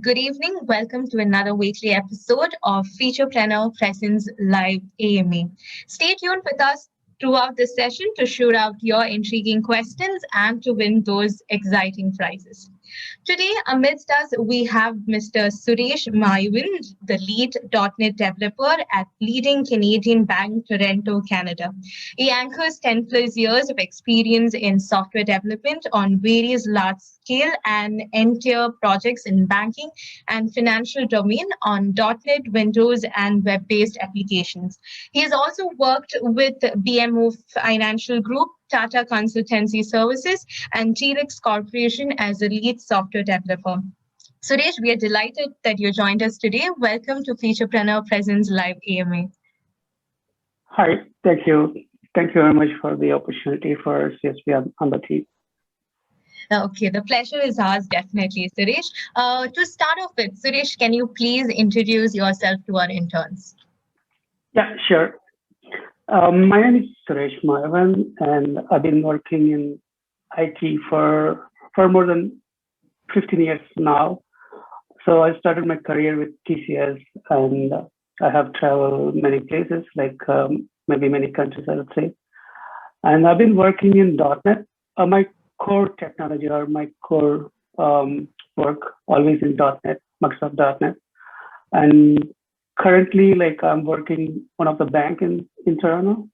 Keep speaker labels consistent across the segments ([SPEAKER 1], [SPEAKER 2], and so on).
[SPEAKER 1] good evening. Welcome to another weekly episode of Featurepreneur Presence Live AMA. Stay tuned with us throughout this session to shoot out your intriguing questions and to win those exciting prizes. Today, amidst us, we have Mr. Suresh Mayavan, the lead .NET developer at leading Canadian bank Toronto, Canada. He anchors 10 plus years of experience in software development on various large scale and end-tier projects in banking and financial domain on .NET, Windows, and web-based applications. He has also worked with BMO Financial Group, Tata Consultancy Services, and T-Rex Corporation as a lead software developer. Suresh, we are delighted that you joined us today. Welcome to Featurepreneur Presence Live AMA.
[SPEAKER 2] Hi, thank you. Thank you very much for the opportunity for CSP on the team.
[SPEAKER 1] Okay, the pleasure is ours, definitely, Suresh. To start off with, Suresh, can you please introduce yourself to our interns?
[SPEAKER 2] Yeah, sure. My name is Suresh Mayavan, and I've been working in IT for more than 15 years now. So I started my career with TCS, and I have traveled many places, like maybe many countries, I would say. And I've been working in .NET. My core technology or my core work always in .NET, Microsoft .NET. And currently, like I'm working one of the bank in Toronto,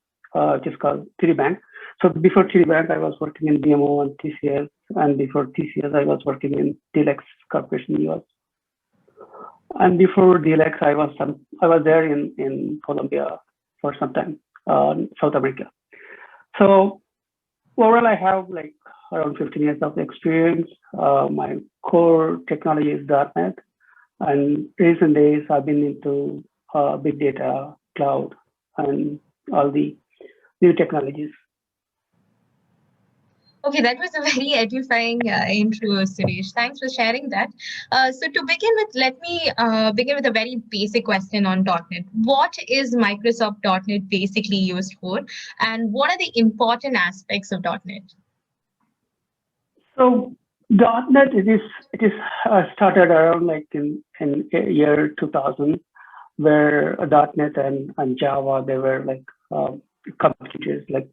[SPEAKER 2] just called TD Bank. So before TD Bank, I was working in BMO and TCS, and before TCS, I was working in T-Rex Corporation US. And before T-Rex, I was there in Colombia for some time, South America. So overall, I have like around 15 years of experience. My core technology is .NET. And recent days, I've been into big data, cloud, and all the new technologies.
[SPEAKER 1] Okay, that was a very edifying intro, Suresh. Thanks for sharing that. So to begin with, let me begin with a very basic question on .NET. What is Microsoft .NET basically used for, and what are the important aspects of .NET?
[SPEAKER 2] So .NET it is started around like in year 2000, where .NET and Java they were like competitors. Like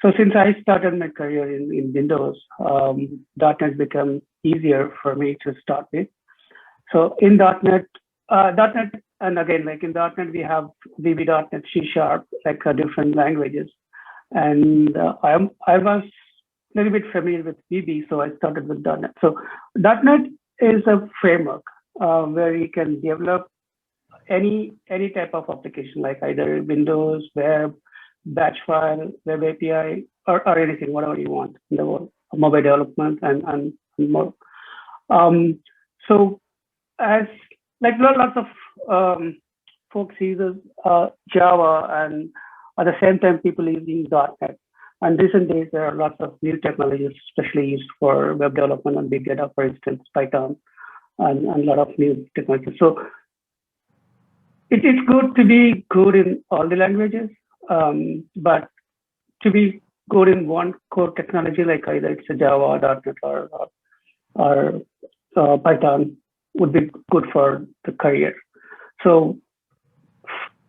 [SPEAKER 2] so since I started my career in Windows, .NET become easier for me to start with. So in .NET, and again like in .NET we have VB.NET, C#, like different languages, and I was a little bit familiar with VB, so I started with .NET. So .NET is a framework where you can develop any type of application, like either Windows, web, batch file, web API, or anything, whatever you want in the world, mobile development and more. So as like lots of folks use Java, and at the same time people using .NET. And recent days, there are lots of new technologies, especially used for web development and big data, for instance, Python, and a lot of new technologies. So it is good to be good in all the languages, but to be good in one core technology, like either it's a Java, .NET, or Python, would be good for the career. So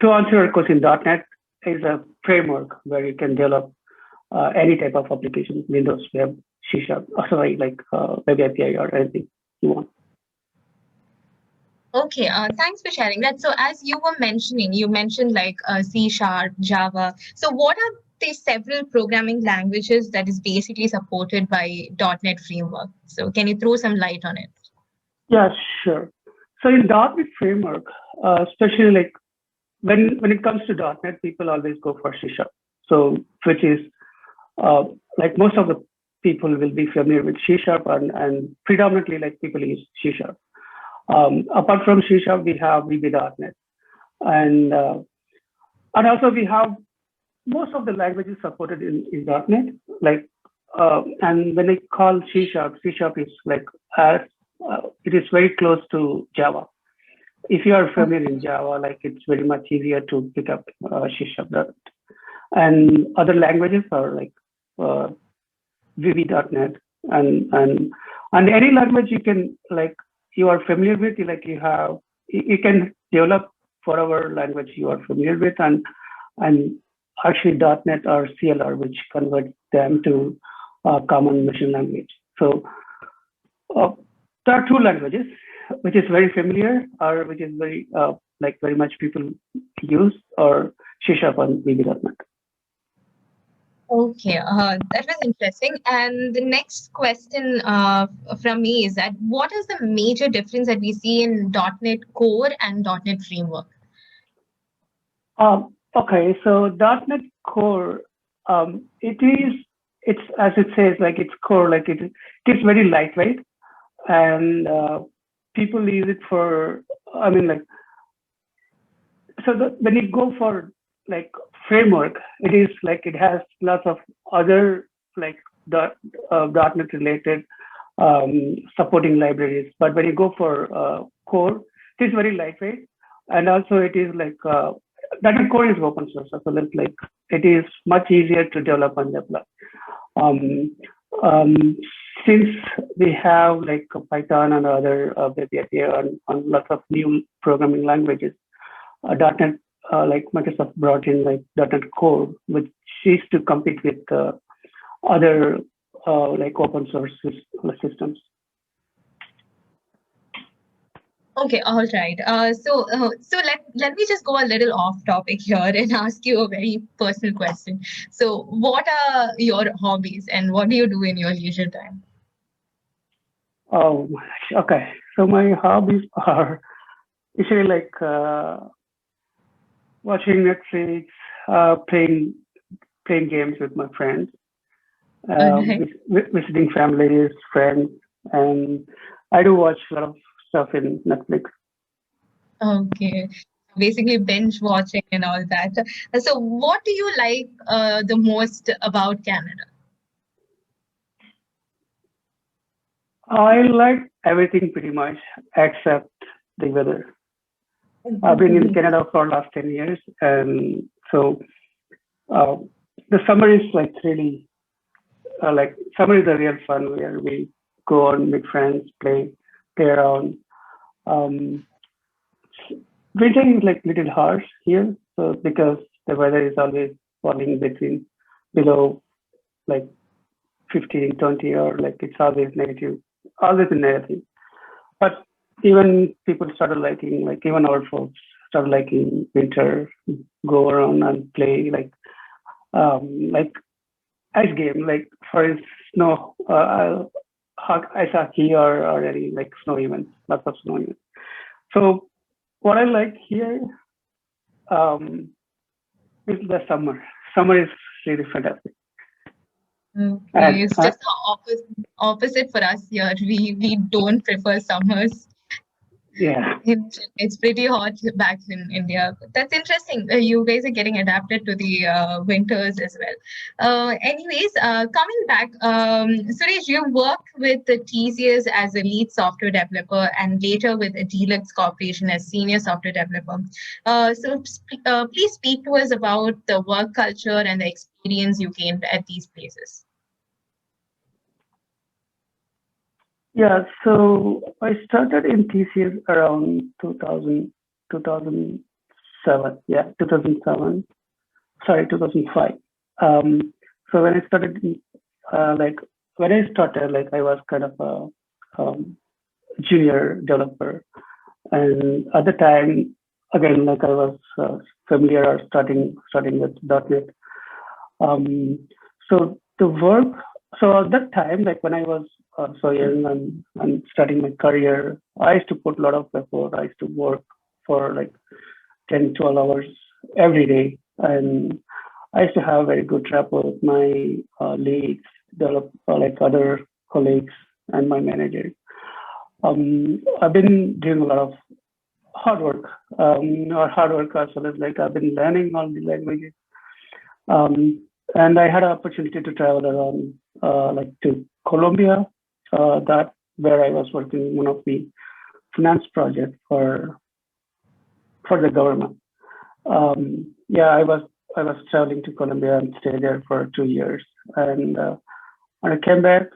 [SPEAKER 2] to answer your question, .NET is a framework where you can develop any type of application, Windows, web, C#, web API or anything you want.
[SPEAKER 1] Okay, thanks for sharing that. So as you were mentioning, you mentioned like C#, Java. So what are the several programming languages that is basically supported by .NET framework? So can you throw some light on it?
[SPEAKER 2] Yeah, sure. So in .NET framework, especially like when it comes to .NET, people always go for C#. So which is like most of the people will be familiar with C# and predominantly like people use C#. Apart from C#, we have VB.NET, and also we have most of the languages supported in .NET. Like and when I call C#, C# is like it is very close to Java. If you are familiar in Java, like it's very much easier to pick up C#. And other languages are like VB.NET and any language you can like you are familiar with, like you can develop whatever language you are familiar with, and actually .NET or CLR, which converts them to common machine language. So uh, there are two languages, which is very familiar, or which is very like very much people use, or C# and VB.NET.
[SPEAKER 1] Okay, that was interesting. And the next question from me is that what is the major difference that we see in .NET Core and .NET Framework?
[SPEAKER 2] Okay, so .NET Core, it's as it says, like it's core, like it's very lightweight, and people use it for, I mean, like, so when you go for like framework, it is like it has lots of other like .NET related supporting libraries. But when you go for core, it is very lightweight, and also it is like .NET Core is open source, so it's like it is much easier to develop and deploy. Um, um, since we have like Python and other web API on lots of new programming languages, .NET, like Microsoft brought in like .NET Core, which is to compete with other like open source systems.
[SPEAKER 1] Okay, all right. So let me just go a little off topic here and ask you a very personal question. So, what are your hobbies and what do you do in your leisure time?
[SPEAKER 2] Oh, okay. So my hobbies are usually like watching Netflix, playing games with my friends,
[SPEAKER 1] All right.
[SPEAKER 2] visiting families, friends, and I do watch a lot of stuff in Netflix.
[SPEAKER 1] Okay. Basically, binge watching and all that. So, what do you like the most about Canada?
[SPEAKER 2] I like everything pretty much except the weather. I've been in Canada for the last 10 years, and so uh, the summer is like really like summer is a real fun where we go on with friends, play around. Um, Winter is like little harsh here, so because the weather is always falling between below like 15, 20, or like it's always negative, always in negative. But even people started liking, like even our folks started liking winter, go around and play like ice game, like for instance, snow, ice hockey, or any like snow events, lots of snow events. So what I like here um, is the summer. Summer is really fantastic,
[SPEAKER 1] Okay,
[SPEAKER 2] and
[SPEAKER 1] it's just the opposite for us here. We don't prefer summers.
[SPEAKER 2] yeah,
[SPEAKER 1] It's pretty hot back in India. That's interesting. You guys are getting adapted to the winters as well. Coming back, Suresh, you worked with the TCS as a lead software developer and later with a Deluxe Corporation as senior software developer. Please speak to us about the work culture and the experience you gained at these places.
[SPEAKER 2] yeah. So I started in TCS around 2000, 2007. Yeah, 2007. Sorry, 2005. Um, so when I started, like like I was kind of a junior developer, and at the time, again, like I was familiar or starting with .NET. Um, so the work, so at that time, like when I was so young and starting my career, I used to put a lot of effort. I used to work for like 10, 12 hours every day, and I used to have very good rapport with my leads, like other colleagues, and my manager. I've been doing a lot of hard work as well as like I've been learning all the languages. Um, and I had an opportunity to travel around, like to Colombia, that where I was working one of the finance project for the government. Yeah, I was traveling to Colombia and stayed there for 2 years, and when I came back,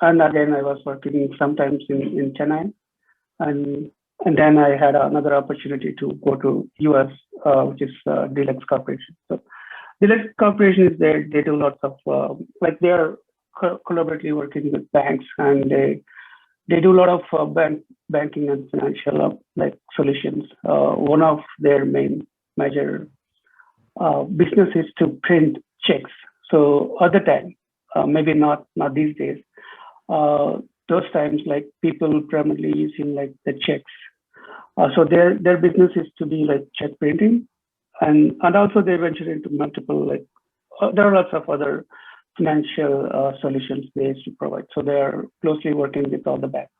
[SPEAKER 2] and again I was working sometimes in Chennai, and and then I had another opportunity to go to US, which is Deluxe Corporation. So Deluxe Corporation is there. They do lots of like they are collaboratively working with banks, and they do a lot of banking and financial like solutions. One of their main major business is to print checks. So at the time, maybe not these days. Those times, like people primarily using like the checks. So their business is to be like check printing, and also they venture into multiple like there are lots of other financial solutions they used to provide. So they are closely working with all the banks.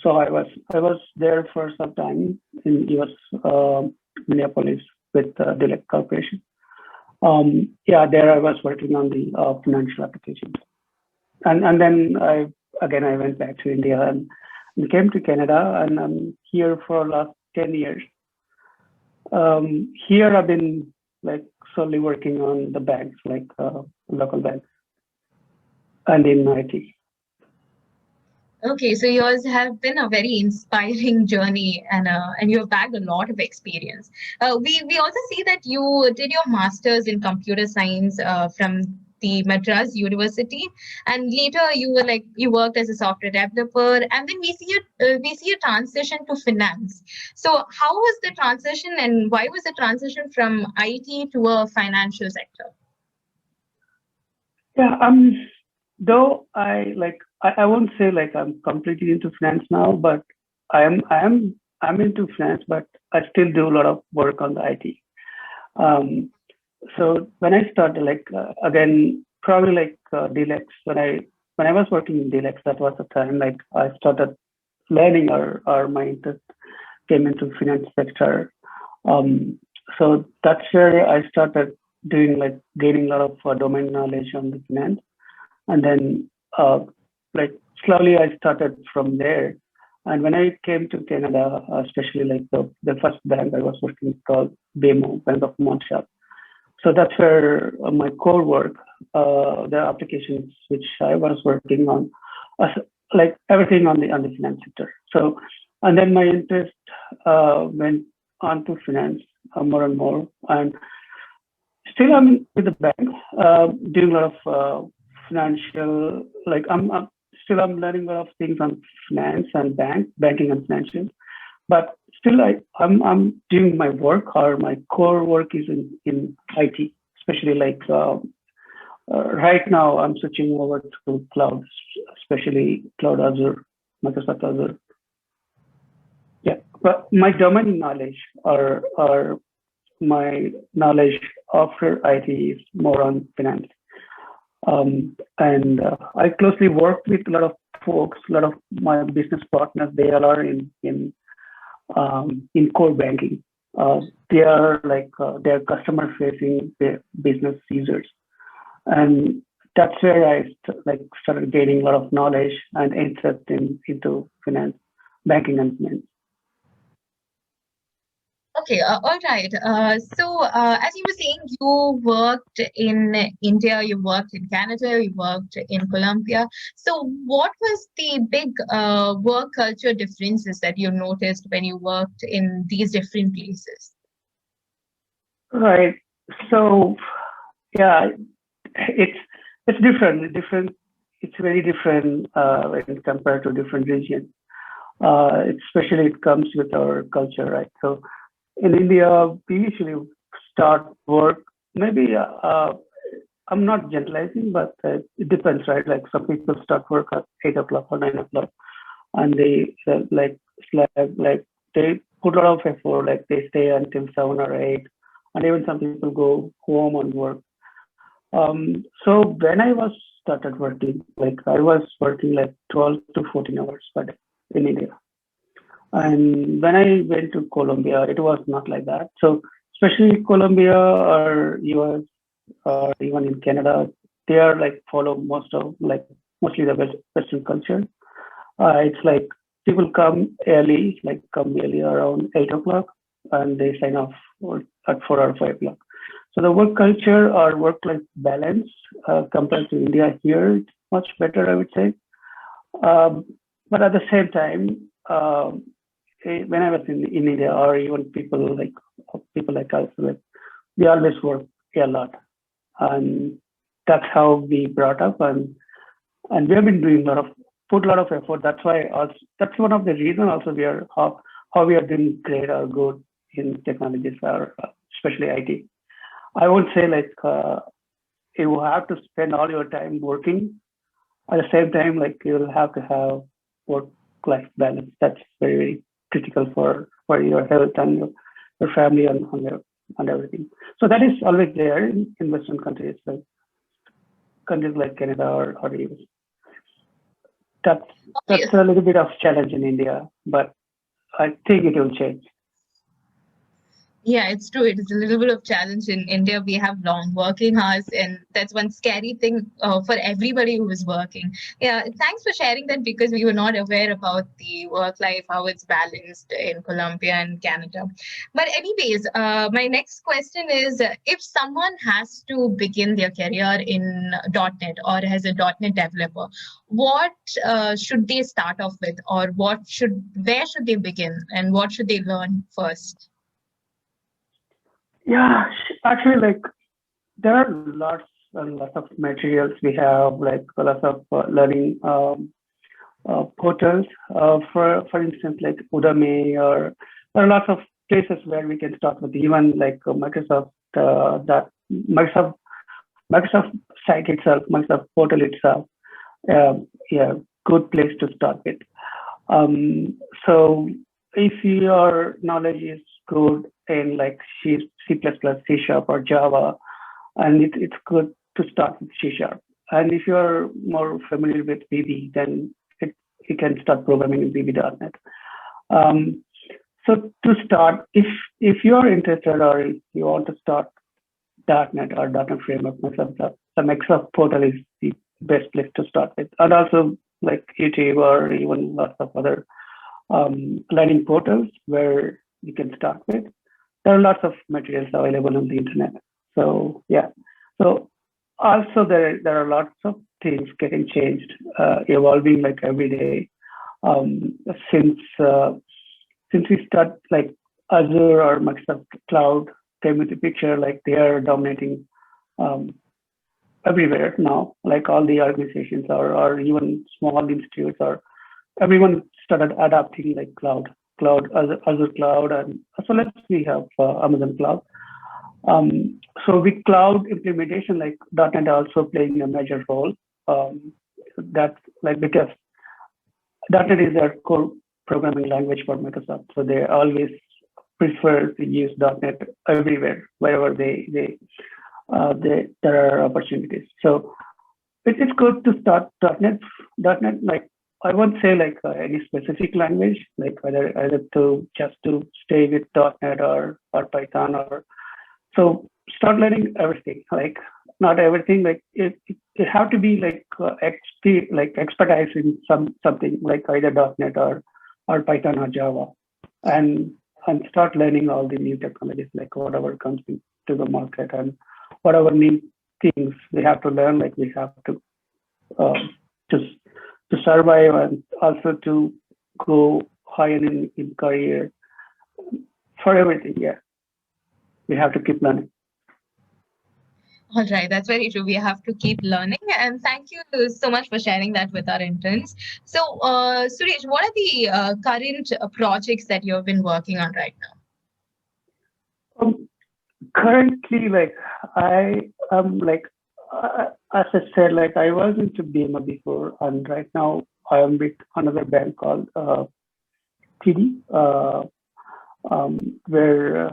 [SPEAKER 2] So I was there for some time in US Minneapolis with Deluxe Corporation. Yeah, there I was working on the financial applications, and then I went back to India and came to Canada, and I'm here for last 10 years. Here I've been like solely working on the banks, like local banks, and in IT.
[SPEAKER 1] Okay, so yours have been a very inspiring journey, and you have bagged a lot of experience. We also see that you did your master's in computer science from the Madras University, and later you worked as a software developer, and then we see a transition to finance. So how was the transition, and why was the transition from IT to a financial sector?
[SPEAKER 2] Yeah, though I won't say like I'm completely into finance now, but I'm into finance, but I still do a lot of work on the IT. Um, so when I started, like again, probably like Dlex, when I was working in Dlex, that was the time like I started learning, or my interest came into finance sector. Um, so that's where I started doing like gaining a lot of domain knowledge on the finance, and then uh, like slowly I started from there. And when I came to Canada, especially like the first bank I was working with called BMO, Bank of Montreal. So that's where my core work, the applications which I was working on, uh, like everything on the finance sector. So, and then my interest went on to finance more and more, and still I'm with the bank, doing a lot of financial, like I'm learning a lot of things on finance and banking and financial, but still I'm doing my work, or my core work is in IT, especially like right now I'm switching over to cloud, especially cloud Azure, Microsoft Azure. Yeah, but my domain knowledge, or my knowledge after IT is more on finance. And I closely work with a lot of folks, a lot of my business partners. They all are in core banking. They are like they're customer facing business users, and that's where I started gaining a lot of knowledge and interest into finance, banking, and finance.
[SPEAKER 1] Okay, all right. As you were saying, you worked in India, you worked in Canada, you worked in Colombia. So, what was the big work culture differences that you noticed when you worked in these different places?
[SPEAKER 2] Right. So yeah, it's it's different. Different. It's very different when compared to different regions. Especially it comes with our culture, right? So in India, we usually start work maybe I'm not generalizing, but it depends, right? Like some people start work at 8 o'clock or 9 o'clock, and they like they put a lot of effort, like they stay until 7 or 8, and even some people go home and work. So when I was started working, like I was working like 12 to 14 hours per day in India. And when I went to Colombia, it was not like that. So especially Colombia or US or even in Canada, they are like follow most of like mostly the Western culture. It's like people come early, like come early around 8 o'clock, and they sign off at 4 or 5 o'clock. So the work culture or work-life balance compared to India here, it's much better, I would say. Um, but at the same time, um, when I was in India, or even people like us, like, we always work a lot, and that's how we brought up, and we have been doing put a lot of effort. That's why also, that's one of the reasons also we are how we are doing great or good in technologies, or especially IT. I won't say like you have to spend all your time working. At the same time, like, you'll have to have work-life balance. That's very, very critical for your health and your family and everything. So that is always there in Western countries like Canada or US. That's
[SPEAKER 1] Obvious.
[SPEAKER 2] a little bit of challenge in India, but I think it will change.
[SPEAKER 1] Yeah, it's true. It is a little bit of challenge in India. We have long working hours, and that's one scary thing for everybody who is working. Yeah, thanks for sharing that because we were not aware about the work life, how it's balanced in Colombia and Canada. But anyways, my next question is, if someone has to begin their career in .NET or as a .NET developer, what should they start off with, or where should they begin, and what should they learn first?
[SPEAKER 2] Yeah, actually, like, there are lots and lots of materials. We have like lots of learning portals. For instance, like Udemy, or there are lots of places where we can start with. Even like Microsoft Microsoft site itself, Microsoft portal itself. Yeah, good place to start with. So if your knowledge is good in like C++, C Sharp, or Java, and it's good to start with C Sharp. And if you're more familiar with VB, then you can start programming in VB.NET. Um, so to start, if you're interested, or if you want to start .NET or .NET Framework, the Microsoft portal is the best place to start with. And also like YouTube, or even lots of other learning portals where you can start with. There are lots of materials available on the internet. So yeah. So also there are lots of things getting changed, evolving like every day. Um, since since we start like Azure or Microsoft Cloud came into picture, like they are dominating um, everywhere now. Like all the organizations, or even small institutes, or everyone started adapting like Azure Cloud, and as well as we have Amazon Cloud. So with cloud implementation, like .NET also playing a major role. That's like because .NET is their core programming language for Microsoft, so they always prefer to use .NET everywhere wherever there are opportunities. So it's good to start .NET. .NET, like, I won't say like any specific language, like either to just to stay with .NET or Python, or so start learning everything. Like, not everything. Like it have to be like expertise in something like either .NET or Python or Java, and start learning all the new technologies, like whatever comes into the market, and whatever new things we have to learn. Like we have to just to survive, and also to go higher in career, for everything. Yeah, we have to keep learning.
[SPEAKER 1] All right, that's very true. We have to keep learning. And thank you so much for sharing that with our interns. So, Suresh, what are the current projects that you have been working on right now?
[SPEAKER 2] Currently, like, I am like, as I said, like, I was into BMO before, and right now I am with another bank called TD, where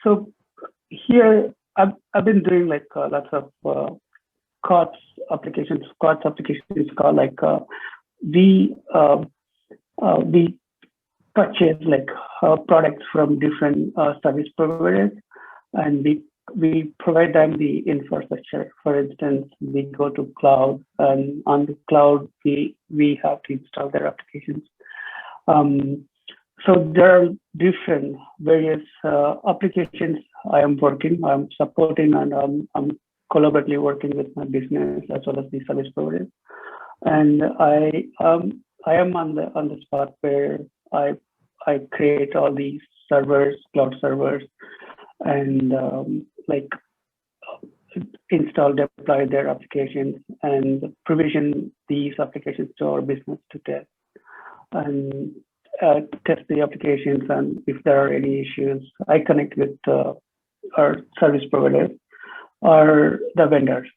[SPEAKER 2] so here I've been doing like lots of cards cards applications called like we we purchase like products from different service providers, and we provide them the infrastructure. For instance, we go to cloud, and on the cloud we have to install their applications. Um, so there are different various applications I'm supporting, and I'm collaboratively working with my business as well as the service providers. And I am on the spot where I create all these servers, cloud servers, and like install, deploy their applications, and provision these applications to our business to test and test the applications. And if there are any issues, I connect with our service providers or the vendors.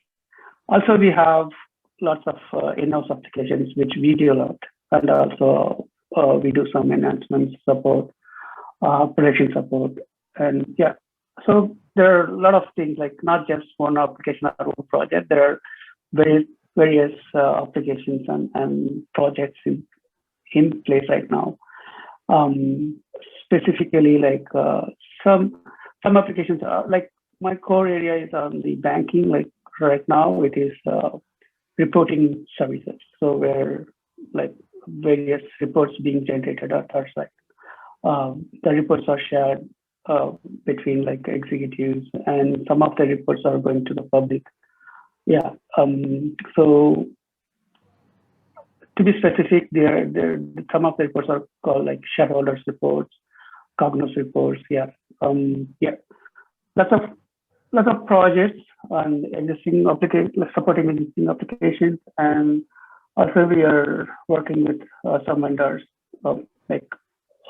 [SPEAKER 2] Also, we have lots of in-house applications which we develop, and also we do some enhancement support, production support, and yeah. So there are a lot of things, like not just one application or one project. There are various applications and projects in place right now. Um, Specifically, like some applications are like, my core area is on the banking. Like right now, it is reporting services. So where like various reports being generated at our site. The reports are shared between like executives, and some of the reports are going to the public. Yeah. So to be specific, there some of the reports are called like shareholders reports, Cognos reports. Yeah. Yeah. Lots of projects on existing application, supporting existing applications, and also we are working with some vendors, like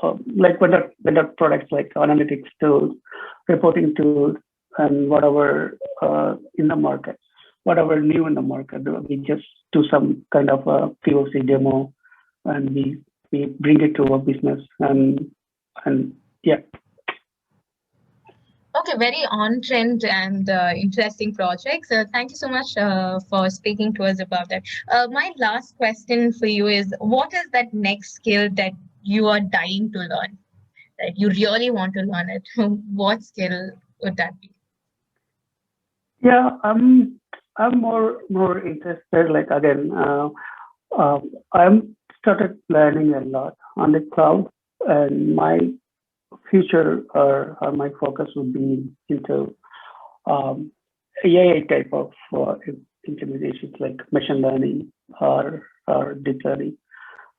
[SPEAKER 2] vendor products like analytics tools, reporting tools, and whatever in the market, whatever new in the market. We just do some kind of a POC demo, and we bring it to our business, and yeah.
[SPEAKER 1] Okay, very on trend and interesting projects. Thank you so much for speaking to us about that. My last question for you is, what is that next skill that you are dying to learn, that you really want to learn it? What skill would that be?
[SPEAKER 2] Yeah, I'm more interested. Like again, I'm started learning a lot on the cloud, and my future or my focus would be into AI type of implementations, like machine learning or deep learning,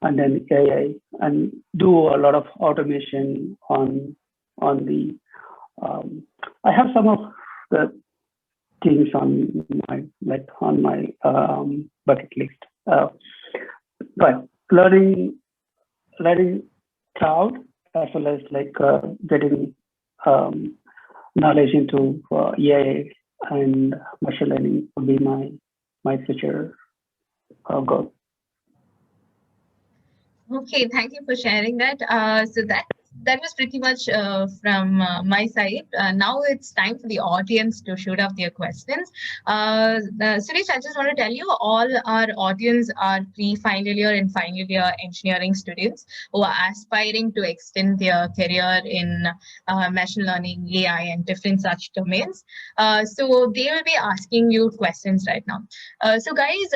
[SPEAKER 2] and then AI, and do a lot of automation on the. I have some of the things on my bucket list, but learning cloud, as well as like getting um, knowledge into AI and machine learning would be my future goal.
[SPEAKER 1] Okay, thank you for sharing that. So that was pretty much from my side. Now it's time for the audience to shoot out their questions. Suresh, I just want to tell you, all our audience are pre-final year and final year engineering students who are aspiring to extend their career in machine learning, AI, and different such domains. So they will be asking you questions right now. So guys,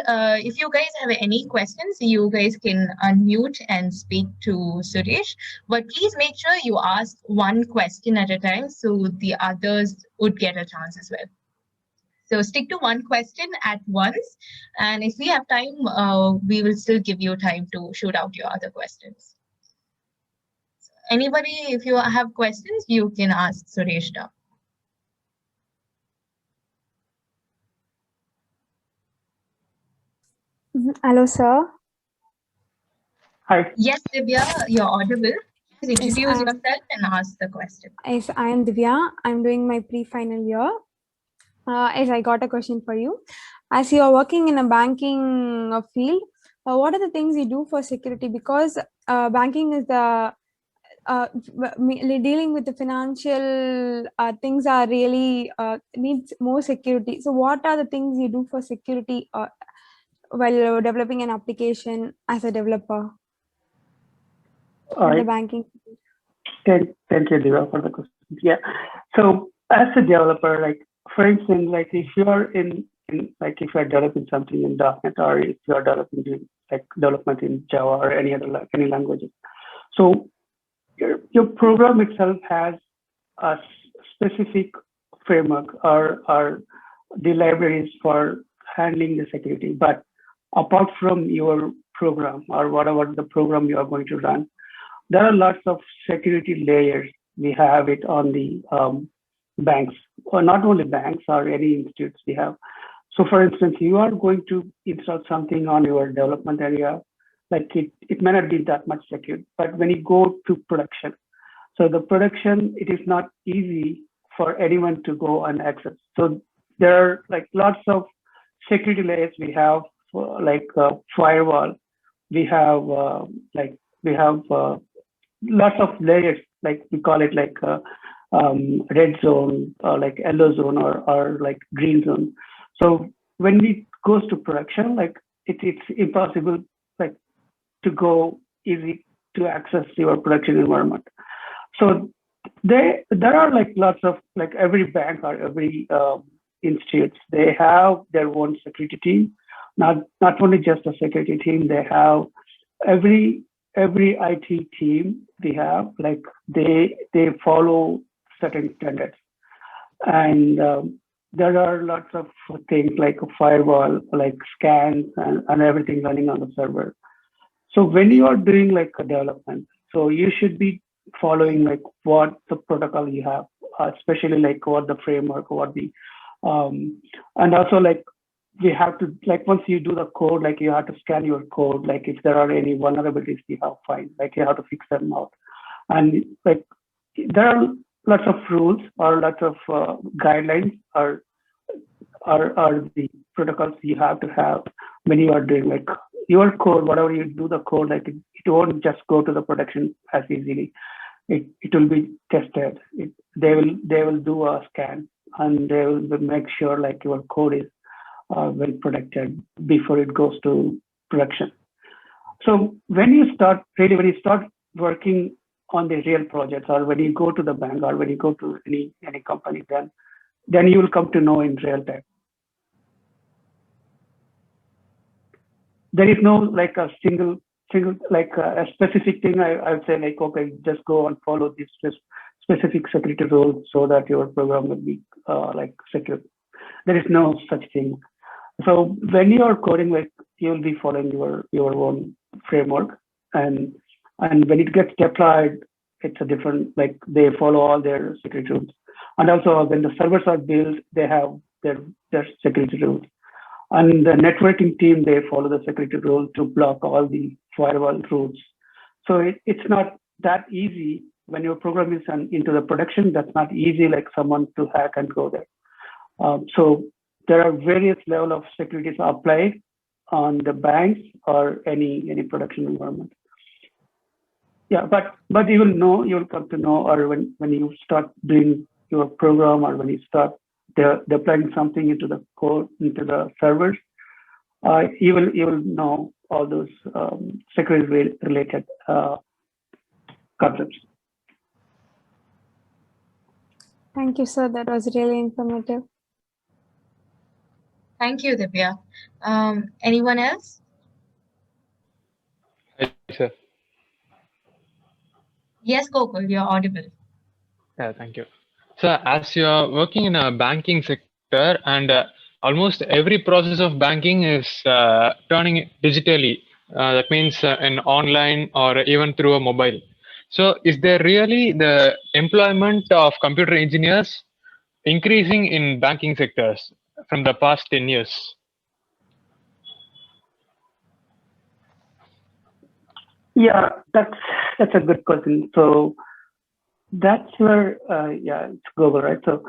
[SPEAKER 1] if you guys have any questions, you guys can unmute and speak to Suresh. But please make sure you ask one question at a time so the others would get a chance as well. So stick to one question at once. And if we have time, we will still give you time to shoot out your other questions. Anybody, if you have questions, you can ask Suresh now.
[SPEAKER 3] Hello, sir.
[SPEAKER 2] Hi.
[SPEAKER 1] Yes, Divya, you're audible. Please introduce
[SPEAKER 3] Yes,
[SPEAKER 1] yourself and ask the question.
[SPEAKER 3] Yes, I am Divya. I'm doing my pre-final year. Yes, I got a question for you. As you are working in a banking field, what are the things you do for security? Because banking is the dealing with the financial things are really needs more security. So, what are the things you do for security while developing an application as a developer
[SPEAKER 2] All
[SPEAKER 3] in the
[SPEAKER 2] right.
[SPEAKER 3] banking?
[SPEAKER 2] Thank you, Dira, for the question. Yeah. So as a developer, like for instance, like if you are like if you are developing something in .NET, or if you are developing like development in Java or any languages, so your program itself has a specific framework or the libraries for handling the security. But apart from your program or whatever the program you are going to run, there are lots of security layers. We have it on the banks, or not only banks or any institutes we have. So for instance, you are going to install something on your development area, like it may not be that much secure, but when you go to production, so the production, it is not easy for anyone to go and access. So there are like lots of security layers we have, like firewall. We have we have lots of layers, like we call it like red zone, or like yellow zone, or like green zone. So when it goes to production, like it's impossible like to go easy to access your production environment. So there are like lots of, like every bank or every institutes, they have their own security team. Not only just a security team, they have every IT team we have, like they follow certain standards. And there are lots of things like a firewall, like scans and everything running on the server. So when you are doing like a development, so you should be following like what the protocol you have, especially like what the framework, what the and also like we have to, like once you do the code, like you have to scan your code, like if there are any vulnerabilities you have find, like you have to fix them out. And like there are lots of rules or lots of guidelines or the protocols you have to have when you are doing like your code, whatever you do the code, like it won't just go to the production as easily. It will be tested. They will do a scan, and they will make sure like your code is well protected before it goes to production. So when you start working on the real projects, or when you go to the bank, or when you go to any company, then you will come to know in real time. There is no like a single like a specific thing. I would say like, okay, just go and follow this specific security rules so that your program will be like secure. There is no such thing. So when you are coding, like you'll be following your own framework, and when it gets deployed, it's a different, like they follow all their security rules. And also when the servers are built, they have their security rules. And the networking team, they follow the security rules to block all the firewall rules. So it's not that easy when your program is into the production. That's not easy like someone to hack and go there. So there are various level of securities applied on the banks or any production environment. Yeah, but you will come to know, or when you start doing your program, or when you start deploying something into the code, into the servers, you will know all those security related concepts.
[SPEAKER 3] Thank you, sir. That was really informative.
[SPEAKER 1] Thank you, Divya. Anyone else?
[SPEAKER 4] Hi, sir.
[SPEAKER 1] Yes, Gokul, you're audible.
[SPEAKER 4] Yeah, thank you. So, as you are working in a banking sector, and almost every process of banking is turning digitally. That means in online or even through a mobile. So, is there really the employment of computer engineers increasing in banking sectors from the past 10 years?
[SPEAKER 2] Yeah, that's a good question. So that's where it's global, right? So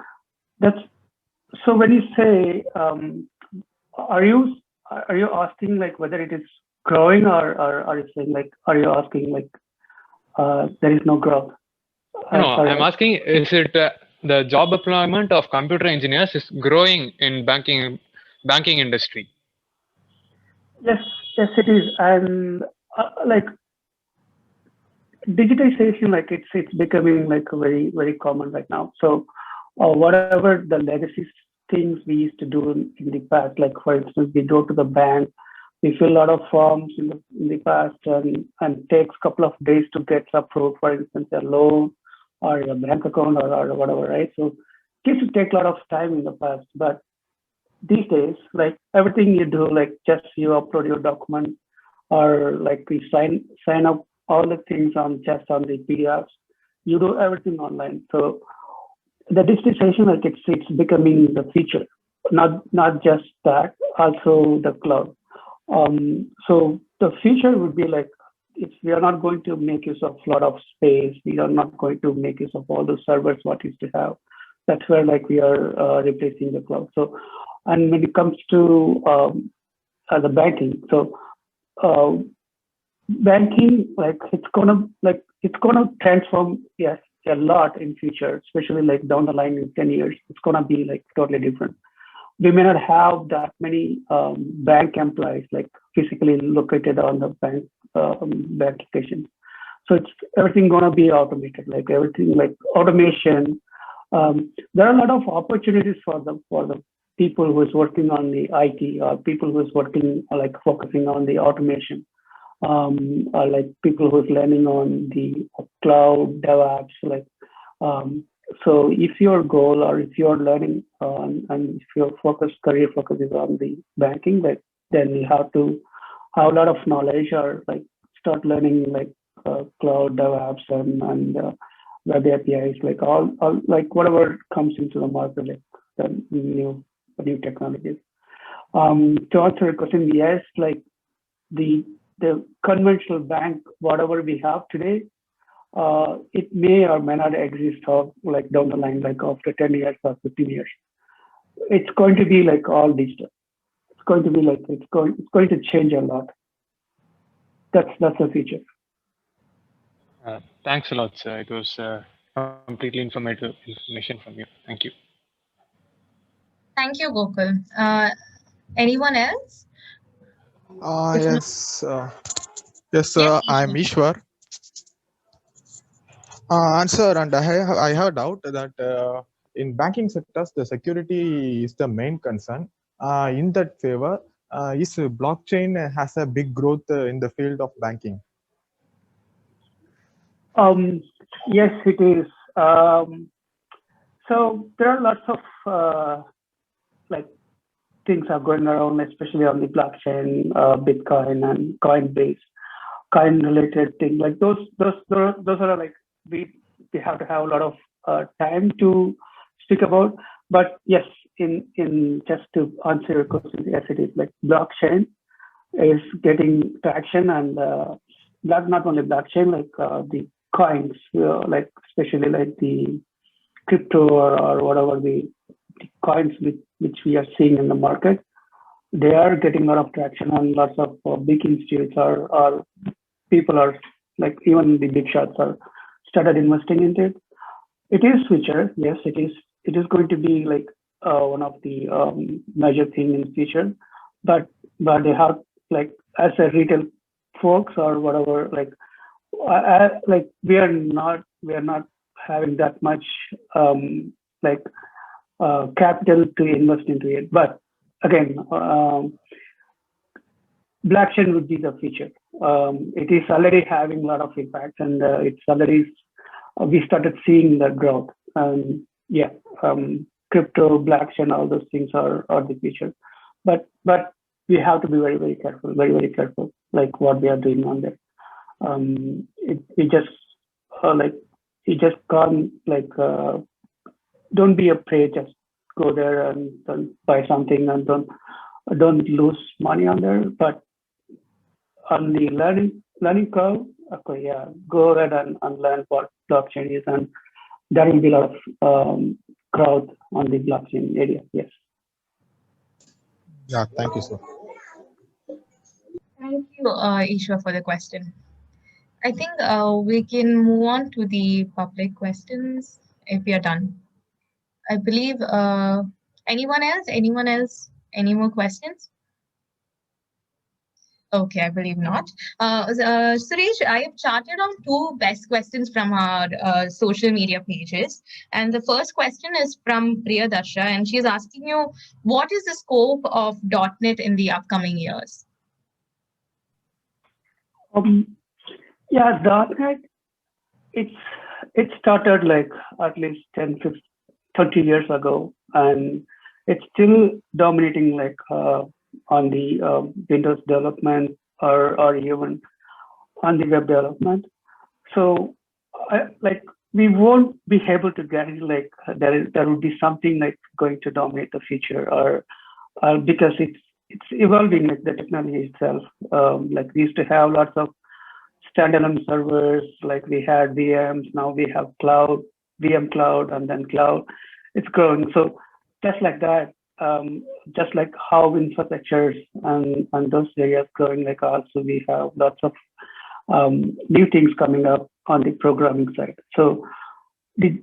[SPEAKER 2] when you say are you asking like whether it is growing, or are you saying like, are you asking like there is no growth?
[SPEAKER 4] No, I'm asking, is it the job employment of computer engineers is growing in banking industry?
[SPEAKER 2] Yes, it is. And like digitization, like it's becoming like very, very common right now. So whatever the legacy things we used to do in the past, like for instance, we go to the bank, we fill a lot of forms in the past, and takes a couple of days to get approved, for instance, a loan or a bank account or whatever, right? So it used to take a lot of time in the past, but these days, like everything you do, like just you upload your document, or like we sign up all the things on just on the PDFs. You do everything online. So the digitization, like it's becoming the future. Not just that, also the cloud. So the future would be like, if we are not going to make use of a lot of space, we are not going to make use of all the servers what used to have. That's where like we are replacing the cloud. So, and when it comes to the banking, so uh, banking, like it's gonna transform, yes, a lot in future, especially like down the line in 10 years. It's gonna be like totally different. We may not have that many bank employees like physically located on the bank locations. So it's everything gonna be automated, like everything like automation. There are a lot of opportunities for the people who is working on the IT, or people who is working like focusing on the automation, or like people who's learning on the cloud DevOps, like so if your goal, or if you're learning and if your career focus is on the banking, like then you have to have a lot of knowledge, or like start learning like cloud DevOps and web APIs, like all like whatever comes into the market, like the new technologies. To answer your question, yes, like the conventional bank, whatever we have today, it may or may not exist of like down the line, like after 10 years or 15 years. It's going to be like all digital. It's going to be like it's going to change a lot. That's the future.
[SPEAKER 4] Thanks a lot, sir. It was completely informative information from you. Thank you.
[SPEAKER 1] Thank you, Gokul. Anyone else? If not,
[SPEAKER 5] Yes, yes,
[SPEAKER 1] yes,
[SPEAKER 5] I'm
[SPEAKER 1] Isha.
[SPEAKER 5] Ishwar. Answer, and I have a doubt that in banking sectors, the security is the main concern. In that favor, is blockchain has a big growth in the field of banking.
[SPEAKER 2] Um, yes, it is. So there are lots of like things are going around, especially on the blockchain, Bitcoin and Coinbase, coin related things. Like those are like we have to have a lot of time to speak about. But yes, in just to answer your question, yes, it is like blockchain is getting traction, and not only blockchain, like the coins, like especially like the crypto, or whatever the coins which we are seeing in the market, they are getting a lot of traction, and lots of big institutes are people are like, even the big shots are started investing into it. It is future, yes, it is. It is going to be like one of the major thing in future, but they have like as a retail folks or whatever, like like we are not having that much like capital to invest into it. But again, blockchain would be the future. It is already having a lot of impact, and it's already we started seeing the growth. Yeah, crypto, blockchain, all those things are the future. But we have to be very careful, very careful, like what we are doing on there. We just like you just can't like don't be afraid. Just go there and buy something, and don't lose money on there. But on the learning curve, okay, yeah, go ahead and learn what blockchain is, and there will be a lot of growth on the blockchain area. Yes.
[SPEAKER 5] Yeah, thank you, sir.
[SPEAKER 1] Thank you, Isha, for the question. I think we can move on to the public questions if we are done. I believe anyone else? Anyone else? Any more questions? Okay, I believe not. Suresh, I have charted on two best questions from our social media pages. And the first question is from Priya Darsha, and she's asking you, what is the scope of .NET in the upcoming years?
[SPEAKER 2] Yeah, .NET, it started like at least 10, 15, 30 years ago, and it's still dominating like on the Windows development or even on the web development. So we won't be able to guarantee like there will be something like going to dominate the future, or because it's evolving, like the technology itself. Like we used to have lots of standalone servers, like we had VMs, now we have cloud, VM cloud, and then cloud. It's growing. So just like that, just like how infrastructures and those areas growing, like also we have lots of new things coming up on the programming side. So the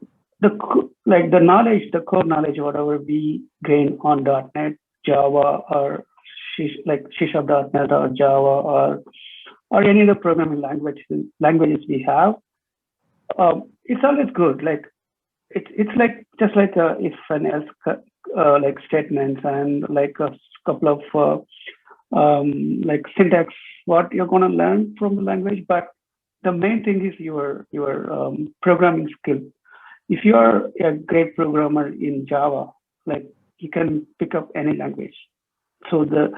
[SPEAKER 2] like the knowledge, the core knowledge, whatever we gain on .NET, Java, or C#.NET or Java, or any other programming languages we have, it's always good. Like it's like just like if and else like statements, and like a couple of like syntax, what you're going to learn from the language. But the main thing is your programming skill. If you are a great programmer in Java, like you can pick up any language. So the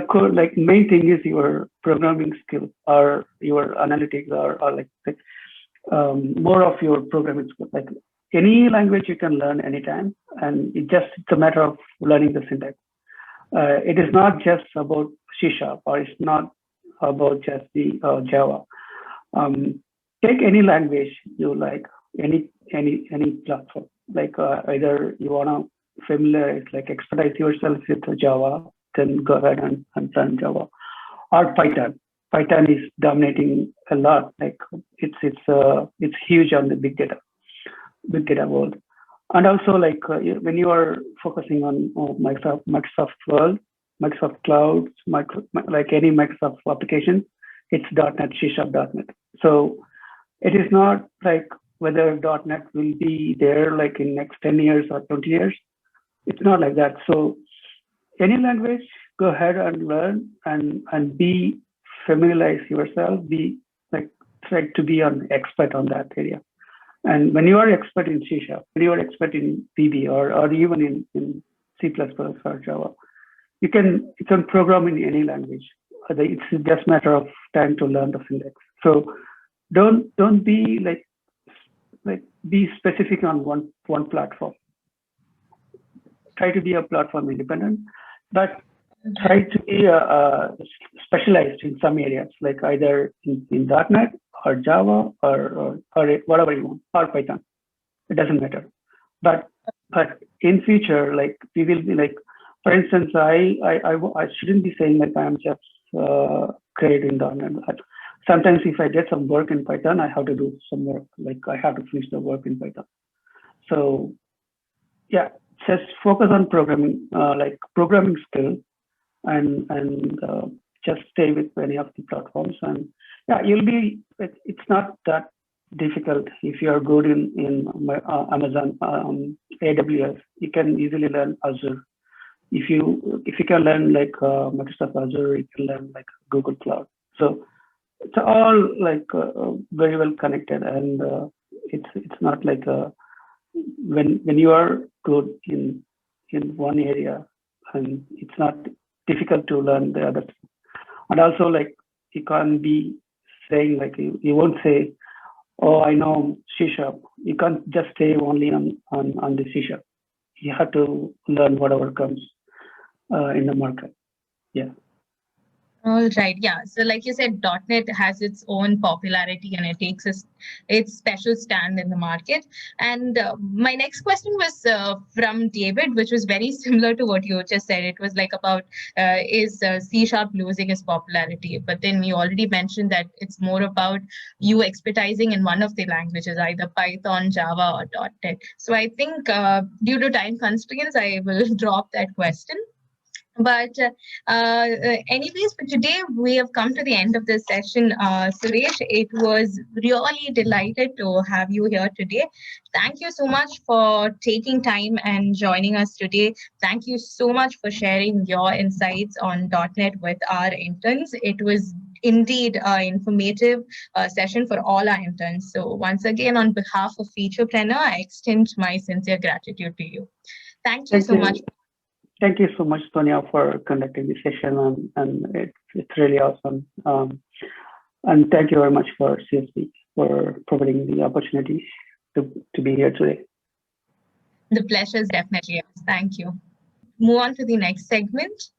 [SPEAKER 2] core, like main thing is your programming skill, or your analytics, or like more of your programming skill. Like any language you can learn anytime, and it's a matter of learning the syntax. It is not just about C#, or it's not about just the Java. Take any language you like, any platform. Like either you wanna familiarize, like expertise yourself with Java, then go ahead and learn Java, or Python. Python is dominating a lot. Like it's huge on the big data world. And also, like when you are focusing on Microsoft world, Microsoft Cloud, like any Microsoft application, it's .NET, C#.NET. So it is not like whether .NET will be there like in next 10 years or 20 years. It's not like that. So any language, go ahead and learn and be familiarize yourself. Be like try to be an expert on that area. And when you are expert in C#, when you are expert in VB, or even in C++ or Java, you can program in any language. It's just a matter of time to learn the syntax. So don't be like be specific on one platform. Try to be a platform independent, but try to be specialized in some areas, like either in .NET or Java or whatever you want, or Python. It doesn't matter. But in future, like we will be like, for instance, I shouldn't be saying like I'm just great in .NET. Sometimes if I get some work in Python, I have to do some work. Like I have to finish the work in Python. So yeah, just focus on programming, like programming skill, and just stay with any of the platforms. And yeah, you'll be. It's not that difficult if you are good in Amazon, AWS. You can easily learn Azure. If you can learn like Microsoft Azure, you can learn like Google Cloud. So it's all like very well connected, and it's not like when you are good in one area, and it's not difficult to learn the other. And also, like you can't be saying like you won't say, oh, I know C#. You can't just stay only on the C#. You have to learn whatever comes in the market. Yeah.
[SPEAKER 1] All right. Yeah. So like you said, .NET has its own popularity, and it takes its special stand in the market. And my next question was from David, which was very similar to what you just said. It was like about is C# losing its popularity? But then you already mentioned that it's more about you expertising in one of the languages, either Python, Java, or .NET. So I think due to time constraints, I will drop that question. But anyways, for today, we have come to the end of this session. Suresh, it was really delighted to have you here today. Thank you so much for taking time and joining us today. Thank you so much for sharing your insights on .NET with our interns. It was indeed an informative session for all our interns. So once again, on behalf of Featurepreneur, I extend my sincere gratitude to you. Thank you so much.
[SPEAKER 2] Thank you so much, Sonia, for conducting this session, and it's really awesome. And thank you very much for CSB for providing the opportunity to be here today.
[SPEAKER 1] The pleasure is definitely ours. Thank you. Move on to the next segment,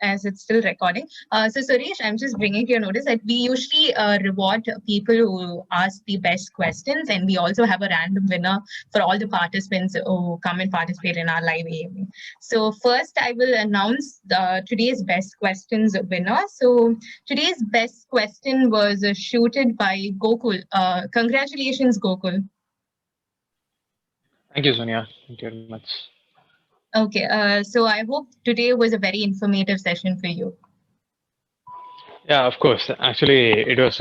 [SPEAKER 1] as it's still recording. So Suresh, I'm just bringing to your notice that we usually reward people who ask the best questions, and we also have a random winner for all the participants who come and participate in our live AMA. So first, I will announce today's best questions winner. So today's best question was shooted by Gokul. Congratulations, Gokul.
[SPEAKER 4] Thank you, Sonia. Thank you very much.
[SPEAKER 1] Okay, so I hope today was a very informative session for you.
[SPEAKER 4] Yeah, of course. Actually, it was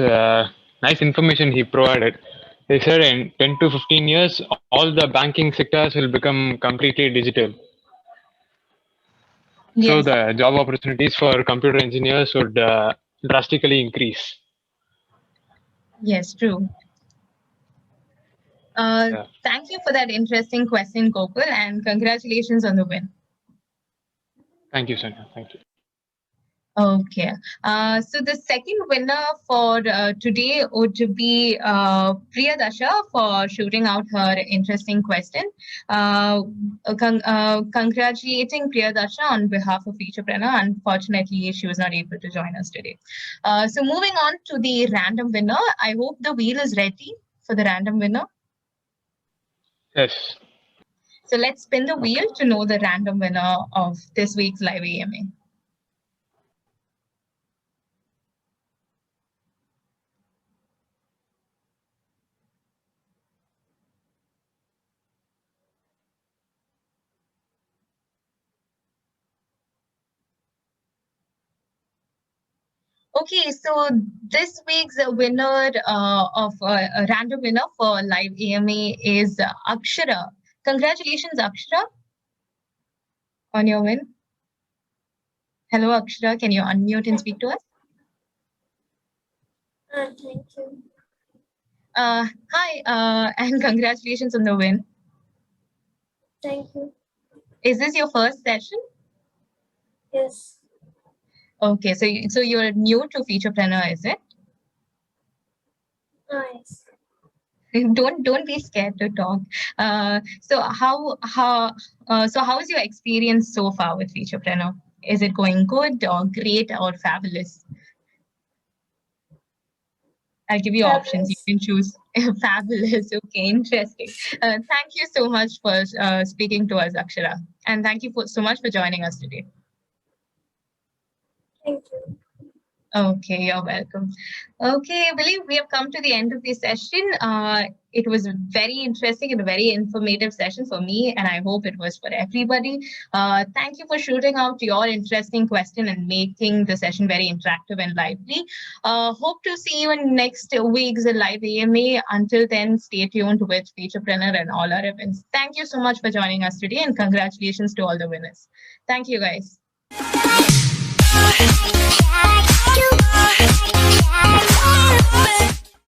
[SPEAKER 4] nice information he provided. He said in 10 to 15 years, all the banking sectors will become completely digital. So
[SPEAKER 1] Yes.
[SPEAKER 4] the job opportunities for computer engineers would drastically increase.
[SPEAKER 1] Yes, true.
[SPEAKER 4] Yeah.
[SPEAKER 1] Thank you for that interesting question, Gokul, and congratulations on the win.
[SPEAKER 4] Thank you, Sonia. Thank you.
[SPEAKER 1] Okay. So the second winner for today would be Priyadasha for shooting out her interesting question. Congratulating Priyadasha on behalf of Featurepreneur. Unfortunately, she was not able to join us today. So moving on to the random winner. I hope the wheel is ready for the random winner.
[SPEAKER 4] Yes.
[SPEAKER 1] So let's spin the wheel to know the random winner of this week's live AMA. Okay, so this week's winner of a random winner for live AMA is Akshara. Congratulations, Akshara, on your win. Hello, Akshara. Can you unmute and speak to us?
[SPEAKER 6] Thank you.
[SPEAKER 1] Hi, and congratulations on the win.
[SPEAKER 6] Thank you.
[SPEAKER 1] Is this your first session?
[SPEAKER 6] Yes.
[SPEAKER 1] Okay, so you're new to Featurepreneur, is it?
[SPEAKER 6] Nice.
[SPEAKER 1] Don't be scared to talk. So how is your experience so far with Featurepreneur? Is it going good or great or fabulous? I'll give you options. You can choose. Fabulous. Okay, interesting. Thank you so much for speaking to us, Akshara, and thank you so much for joining us today.
[SPEAKER 6] Thank you.
[SPEAKER 1] Okay, you're welcome. Okay, I believe we have come to the end of this session. It was very interesting and a very informative session for me, and I hope it was for everybody. Thank you for shooting out your interesting question and making the session very interactive and lively. Hope to see you in next week's live AMA. Until then, stay tuned with Featurepreneur and all our events. Thank you so much for joining us today, and congratulations to all the winners. Thank you, guys.
[SPEAKER 7] Yeah,